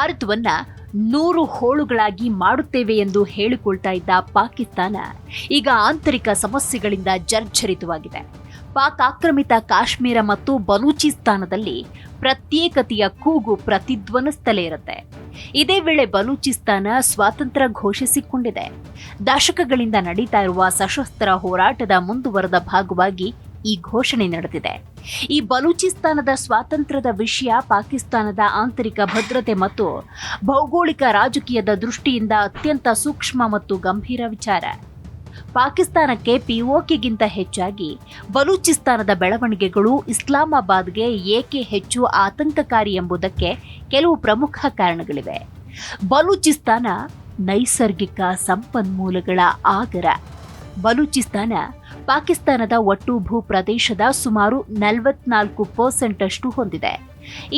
ಭಾರತವನ್ನ 100 ಹೋಳುಗಳಾಗಿ ಮಾಡುತ್ತೇವೆ ಎಂದು ಹೇಳಿಕೊಳ್ತಾ ಇದ್ದ ಪಾಕಿಸ್ತಾನ ಈಗ ಆಂತರಿಕ ಸಮಸ್ಯೆಗಳಿಂದ ಜರ್ಜರಿತವಾಗಿದೆ. ಪಾಕ್ ಆಕ್ರಮಿತ ಕಾಶ್ಮೀರ ಮತ್ತು ಬಲೂಚಿಸ್ತಾನದಲ್ಲಿ ಪ್ರತ್ಯೇಕತೆಯ ಕೂಗು ಪ್ರತಿಧ್ವನಿಸುತ್ತಲೇ ಇರುತ್ತೆ. ಇದೇ ವೇಳೆ ಬಲೂಚಿಸ್ತಾನ ಸ್ವಾತಂತ್ರ್ಯ ಘೋಷಿಸಿಕೊಂಡಿದೆ. ದಶಕಗಳಿಂದ ನಡೀತಾ ಇರುವ ಸಶಸ್ತ್ರ ಹೋರಾಟದ ಮುಂದುವರೆದ ಭಾಗವಾಗಿ ಈ ಘೋಷಣೆ ನಡೆದಿದೆ. ಈ ಬಲೂಚಿಸ್ತಾನದ ಸ್ವಾತಂತ್ರ್ಯದ ವಿಷಯ ಪಾಕಿಸ್ತಾನದ ಆಂತರಿಕ ಭದ್ರತೆ ಮತ್ತು ಭೌಗೋಳಿಕ ರಾಜಕೀಯದ ದೃಷ್ಟಿಯಿಂದ ಅತ್ಯಂತ ಸೂಕ್ಷ್ಮ ಮತ್ತು ಗಂಭೀರ ವಿಚಾರ. ಪಾಕಿಸ್ತಾನಕ್ಕೆ ಪಿಒಕೆಗಿಂತ ಹೆಚ್ಚಾಗಿ ಬಲೂಚಿಸ್ತಾನದ ಬೆಳವಣಿಗೆಗಳು ಇಸ್ಲಾಮಾಬಾದ್ಗೆ ಏಕೆ ಹೆಚ್ಚು ಆತಂಕಕಾರಿ ಎಂಬುದಕ್ಕೆ ಕೆಲವು ಪ್ರಮುಖ ಕಾರಣಗಳಿವೆ. ಬಲೂಚಿಸ್ತಾನ ನೈಸರ್ಗಿಕ ಸಂಪನ್ಮೂಲಗಳ ಆಗರ. ಬಲೂಚಿಸ್ತಾನ ಪಾಕಿಸ್ತಾನದ ಒಟ್ಟು ಭೂಪ್ರದೇಶದ ಸುಮಾರು 44% ಅಷ್ಟು ಹೊಂದಿದೆ.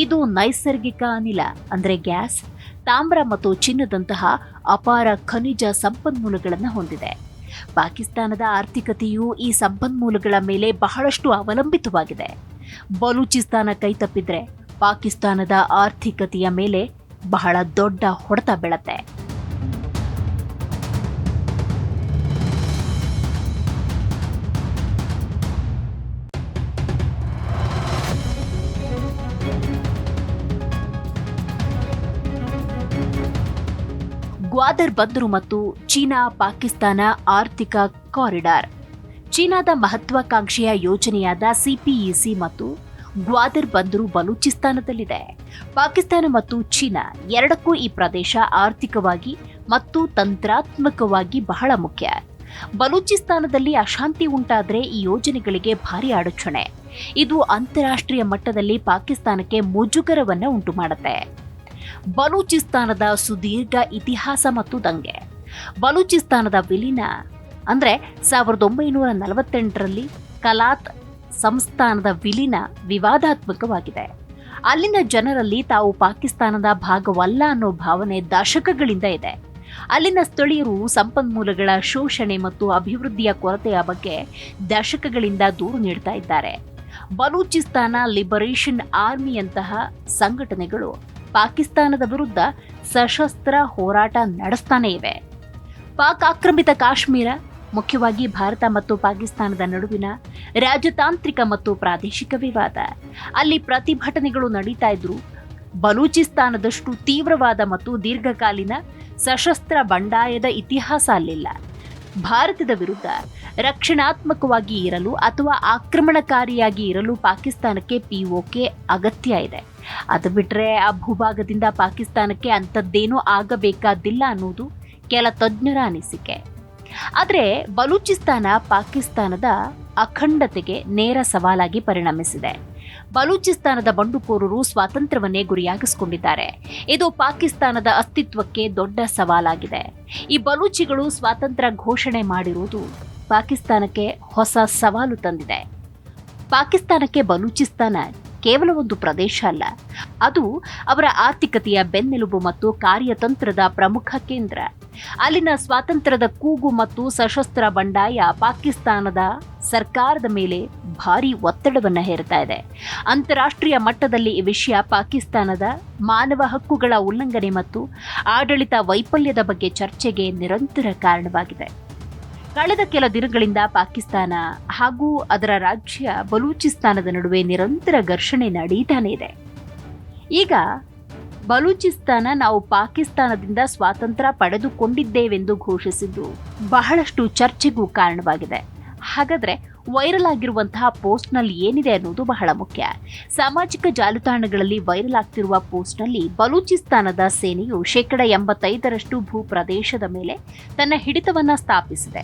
ಇದು ನೈಸರ್ಗಿಕ ಅನಿಲ ಅಂದರೆ ಗ್ಯಾಸ್, ತಾಮ್ರ ಮತ್ತು ಚಿನ್ನದಂತಹ ಅಪಾರ ಖನಿಜ ಸಂಪನ್ಮೂಲಗಳನ್ನು ಹೊಂದಿದೆ. ಪಾಕಿಸ್ತಾನದ ಆರ್ಥಿಕತೆಯು ಈ ಸಂಪನ್ಮೂಲಗಳ ಮೇಲೆ ಬಹಳಷ್ಟು ಅವಲಂಬಿತವಾಗಿದೆ. ಬಲೂಚಿಸ್ತಾನ ಕೈತಪ್ಪಿದ್ರೆ ಪಾಕಿಸ್ತಾನದ ಆರ್ಥಿಕತೆಯ ಮೇಲೆ ಬಹಳ ದೊಡ್ಡ ಹೊಡೆತ ಬೀಳತ್ತೆ. ಗ್ವಾದರ್ ಬಂದರು ಮತ್ತು ಚೀನಾ ಪಾಕಿಸ್ತಾನ ಆರ್ಥಿಕ ಕಾರಿಡಾರ್. ಚೀನಾದ ಮಹತ್ವಾಕಾಂಕ್ಷೆಯ ಯೋಜನೆಯಾದ ಸಿಪಿಇಸಿ ಮತ್ತು ಗ್ವಾದರ್ ಬಂದರು ಬಲೂಚಿಸ್ತಾನದಲ್ಲಿದೆ. ಪಾಕಿಸ್ತಾನ ಮತ್ತು ಚೀನಾ ಎರಡಕ್ಕೂ ಈ ಪ್ರದೇಶ ಆರ್ಥಿಕವಾಗಿ ಮತ್ತು ತಂತ್ರಾತ್ಮಕವಾಗಿ ಬಹಳ ಮುಖ್ಯ. ಬಲೂಚಿಸ್ತಾನದಲ್ಲಿ ಅಶಾಂತಿ ಉಂಟಾದರೆ ಈ ಯೋಜನೆಗಳಿಗೆ ಭಾರಿ ಅಡಚಣೆ. ಇದು ಅಂತಾರಾಷ್ಟ್ರೀಯ ಮಟ್ಟದಲ್ಲಿ ಪಾಕಿಸ್ತಾನಕ್ಕೆ ಮುಜುಗರವನ್ನು ಉಂಟು ಮಾಡುತ್ತೆ. ಬಲೂಚಿಸ್ತಾನದ ಸುದೀರ್ಘ ಇತಿಹಾಸ ಮತ್ತು ದಂಗೆ. ಬಲೂಚಿಸ್ತಾನದ ವಿಲೀನ ಅಂದರೆ 1948ರಲ್ಲಿ ಕಲಾತ್ ಸಂಸ್ಥಾನದ ವಿಲೀನ ವಿವಾದಾತ್ಮಕವಾಗಿದೆ. ಅಲ್ಲಿನ ಜನರಲ್ಲಿ ತಾವು ಪಾಕಿಸ್ತಾನದ ಭಾಗವಲ್ಲ ಅನ್ನೋ ಭಾವನೆ ದಶಕಗಳಿಂದ ಇದೆ. ಅಲ್ಲಿನ ಸ್ಥಳೀಯರು ಸಂಪನ್ಮೂಲಗಳ ಶೋಷಣೆ ಮತ್ತು ಅಭಿವೃದ್ಧಿಯ ಕೊರತೆಯ ಬಗ್ಗೆ ದಶಕಗಳಿಂದ ದೂರು ನೀಡ್ತಾ ಇದ್ದಾರೆ. ಬಲೂಚಿಸ್ತಾನ ಲಿಬರೇಷನ್ ಆರ್ಮಿಯಂತಹ ಸಂಘಟನೆಗಳು ಪಾಕಿಸ್ತಾನದ ವಿರುದ್ಧ ಸಶಸ್ತ್ರ ಹೋರಾಟ ನಡೆಸ್ತಾನೇ ಇವೆ. ಪಾಕ್ ಆಕ್ರಮಿತ ಕಾಶ್ಮೀರ ಮುಖ್ಯವಾಗಿ ಭಾರತ ಮತ್ತು ಪಾಕಿಸ್ತಾನದ ನಡುವಿನ ರಾಜತಾಂತ್ರಿಕ ಮತ್ತು ಪ್ರಾದೇಶಿಕ ವಿವಾದ. ಅಲ್ಲಿ ಪ್ರತಿಭಟನೆಗಳು ನಡೀತಾ ಇದ್ರು ಬಲೂಚಿಸ್ತಾನದಷ್ಟು ತೀವ್ರವಾದ ಮತ್ತು ದೀರ್ಘಕಾಲೀನ ಸಶಸ್ತ್ರ ಬಂಡಾಯದ ಇತಿಹಾಸ ಅಲ್ಲಿಲ್ಲ. ಭಾರತದ ವಿರುದ್ಧ ರಕ್ಷಣಾತ್ಮಕವಾಗಿ ಇರಲು ಅಥವಾ ಆಕ್ರಮಣಕಾರಿಯಾಗಿ ಇರಲು ಪಾಕಿಸ್ತಾನಕ್ಕೆ ಪಿಒಕೆ ಅಗತ್ಯ ಇದೆ. ಅದು ಬಿಟ್ಟರೆ ಆ ಭೂಭಾಗದಿಂದ ಪಾಕಿಸ್ತಾನಕ್ಕೆ ಅಂಥದ್ದೇನೂ ಆಗಬೇಕಾದಿಲ್ಲ ಅನ್ನೋದು ಕೆಲ ತಜ್ಞರ ಅನಿಸಿಕೆ. ಆದರೆ ಬಲೂಚಿಸ್ತಾನ ಪಾಕಿಸ್ತಾನದ ಅಖಂಡತೆಗೆ ನೇರ ಸವಾಲಾಗಿ ಪರಿಣಮಿಸಿದೆ. ಬಲೂಚಿಸ್ತಾನದ ಬಂಡುಕೋರರು ಸ್ವಾತಂತ್ರ್ಯವನ್ನೇ ಗುರಿಯಾಗಿಸಿಕೊಂಡಿದ್ದಾರೆ. ಇದು ಪಾಕಿಸ್ತಾನದ ಅಸ್ತಿತ್ವಕ್ಕೆ ದೊಡ್ಡ ಸವಾಲಾಗಿದೆ. ಈ ಬಲೂಚಿಗಳು ಸ್ವಾತಂತ್ರ್ಯ ಘೋಷಣೆ ಮಾಡಿರುವುದು ಪಾಕಿಸ್ತಾನಕ್ಕೆ ಹೊಸ ಸವಾಲು ತಂದಿದೆ. ಪಾಕಿಸ್ತಾನಕ್ಕೆ ಬಲೂಚಿಸ್ತಾನ ಕೇವಲ ಒಂದು ಪ್ರದೇಶ ಅಲ್ಲ, ಅದು ಅವರ ಆರ್ಥಿಕತೆಯ ಬೆನ್ನೆಲುಬು ಮತ್ತು ಕಾರ್ಯತಂತ್ರದ ಪ್ರಮುಖ ಕೇಂದ್ರ. ಅಲ್ಲಿನ ಸ್ವಾತಂತ್ರ್ಯದ ಕೂಗು ಮತ್ತು ಸಶಸ್ತ್ರ ಬಂಡಾಯ ಪಾಕಿಸ್ತಾನದ ಸರ್ಕಾರದ ಮೇಲೆ ಭಾರಿ ಒತ್ತಡವನ್ನು ಹೇರ್ತಾ ಇದೆ. ಅಂತಾರಾಷ್ಟ್ರೀಯ ಮಟ್ಟದಲ್ಲಿ ಈ ವಿಷಯ ಪಾಕಿಸ್ತಾನದ ಮಾನವ ಹಕ್ಕುಗಳ ಉಲ್ಲಂಘನೆ ಮತ್ತು ಆಡಳಿತ ವೈಫಲ್ಯದ ಬಗ್ಗೆ ಚರ್ಚೆಗೆ ನಿರಂತರ ಕಾರಣವಾಗಿದೆ. ಕಳೆದ ಕೆಲ ದಿನಗಳಿಂದ ಪಾಕಿಸ್ತಾನ ಹಾಗೂ ಅದರ ರಾಜ್ಯ ಬಲೂಚಿಸ್ತಾನದ ನಡುವೆ ನಿರಂತರ ಘರ್ಷಣೆ ನಡೀತಾನೆ ಇದೆ. ಈಗ ಬಲೂಚಿಸ್ತಾನ ನಾವು ಪಾಕಿಸ್ತಾನದಿಂದ ಸ್ವಾತಂತ್ರ್ಯ ಪಡೆದುಕೊಂಡಿದ್ದೇವೆಂದು ಘೋಷಿಸಿದ್ದು ಬಹಳಷ್ಟು ಚರ್ಚೆಗೂ ಕಾರಣವಾಗಿದೆ. ಹಾಗಾದ್ರೆ ವೈರಲ್ ಆಗಿರುವಂತಹ ಪೋಸ್ಟ್ನಲ್ಲಿ ಏನಿದೆ ಅನ್ನೋದು ಬಹಳ ಮುಖ್ಯ. ಸಾಮಾಜಿಕ ಜಾಲತಾಣಗಳಲ್ಲಿ ವೈರಲ್ ಆಗ್ತಿರುವ ಪೋಸ್ಟ್ನಲ್ಲಿ ಬಲೂಚಿಸ್ತಾನದ ಸೇನೆಯು 85% ಭೂಪ್ರದೇಶದ ಮೇಲೆ ತನ್ನ ಹಿಡಿತವನ್ನ ಸ್ಥಾಪಿಸಿದೆ.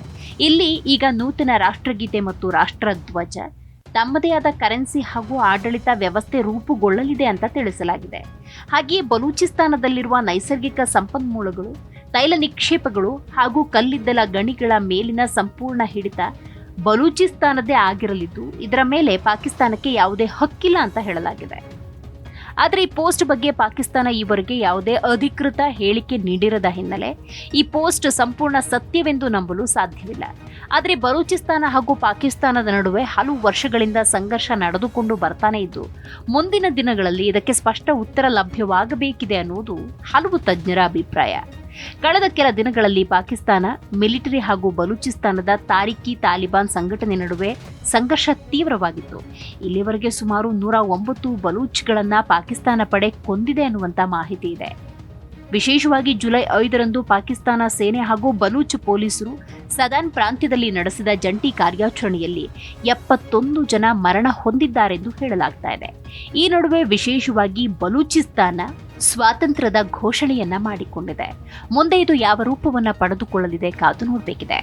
ಇಲ್ಲಿ ಈಗ ನೂತನ ರಾಷ್ಟ್ರಗೀತೆ ಮತ್ತು ರಾಷ್ಟ್ರಧ್ವಜ, ತಮ್ಮದೇ ಆದ ಕರೆನ್ಸಿ ಹಾಗೂ ಆಡಳಿತ ವ್ಯವಸ್ಥೆ ರೂಪುಗೊಳ್ಳಲಿದೆ ಅಂತ ತಿಳಿಸಲಾಗಿದೆ. ಹಾಗೆಯೇ ಬಲೂಚಿಸ್ತಾನದಲ್ಲಿರುವ ನೈಸರ್ಗಿಕ ಸಂಪನ್ಮೂಲಗಳು, ತೈಲ ನಿಕ್ಷೇಪಗಳು ಹಾಗೂ ಕಲ್ಲಿದ್ದಲ ಗಣಿಗಳ ಮೇಲಿನ ಸಂಪೂರ್ಣ ಹಿಡಿತ ಬಲೂಚಿಸ್ತಾನದೇ ಆಗಿರಲಿದ್ದು ಇದರ ಮೇಲೆ ಪಾಕಿಸ್ತಾನಕ್ಕೆ ಯಾವುದೇ ಹಕ್ಕಿಲ್ಲ ಅಂತ ಹೇಳಲಾಗಿದೆ. ಆದರೆ ಈ ಪೋಸ್ಟ್ ಬಗ್ಗೆ ಪಾಕಿಸ್ತಾನ ಈವರೆಗೆ ಯಾವುದೇ ಅಧಿಕೃತ ಹೇಳಿಕೆ ನೀಡಿರದ ಹಿನ್ನೆಲೆ ಈ ಪೋಸ್ಟ್ ಸಂಪೂರ್ಣ ಸತ್ಯವೆಂದು ನಂಬಲು ಸಾಧ್ಯವಿಲ್ಲ. ಆದರೆ ಬಲೂಚಿಸ್ತಾನ ಹಾಗೂ ಪಾಕಿಸ್ತಾನದ ನಡುವೆ ಹಲವು ವರ್ಷಗಳಿಂದ ಸಂಘರ್ಷ ನಡೆದುಕೊಂಡು ಬರ್ತಾನೆ ಇದ್ದು ಮುಂದಿನ ದಿನಗಳಲ್ಲಿ ಇದಕ್ಕೆ ಸ್ಪಷ್ಟ ಉತ್ತರ ಲಭ್ಯವಾಗಬೇಕಿದೆ ಅನ್ನುವುದು ಹಲವು ತಜ್ಞರ ಅಭಿಪ್ರಾಯ. ಕಳೆದ ಕೆಲ ದಿನಗಳಲ್ಲಿ ಪಾಕಿಸ್ತಾನ ಮಿಲಿಟರಿ ಹಾಗೂ ಬಲೂಚಿಸ್ತಾನದ ತಾರಿಕಿ ತಾಲಿಬಾನ್ ಸಂಘಟನೆ ನಡುವೆ ಸಂಘರ್ಷ ತೀವ್ರವಾಗಿತ್ತು. ಇಲ್ಲಿವರೆಗೆ ಸುಮಾರು 109 ಬಲೂಚ್ಗಳನ್ನ ಪಾಕಿಸ್ತಾನ ಪಡೆ ಕೊಂದಿದೆ ಅನ್ನುವಂತ ಮಾಹಿತಿ ಇದೆ. ವಿಶೇಷವಾಗಿ ಜುಲೈ 5ರಂದು ಪಾಕಿಸ್ತಾನ ಸೇನೆ ಹಾಗೂ ಬಲೂಚ್ ಪೊಲೀಸರು ಸದಾನ್ ಪ್ರಾಂತ್ಯದಲ್ಲಿ ನಡೆಸಿದ ಜಂಟಿ ಕಾರ್ಯಾಚರಣೆಯಲ್ಲಿ 71 ಜನ ಮರಣ ಹೊಂದಿದ್ದಾರೆಂದು ಹೇಳಲಾಗ್ತಾ ಇದೆ. ಈ ನಡುವೆ ವಿಶೇಷವಾಗಿ ಬಲೂಚಿಸ್ತಾನ ಸ್ವಾತಂತ್ರ್ಯದ ಘೋಷಣೆಯನ್ನ ಮಾಡಿಕೊಂಡಿದೆ. ಮುಂದೆ ಇದು ಯಾವ ರೂಪವನ್ನ ಪಡೆದುಕೊಳ್ಳಲಿದೆ ಕಾದು ನೋಡಬೇಕಿದೆ.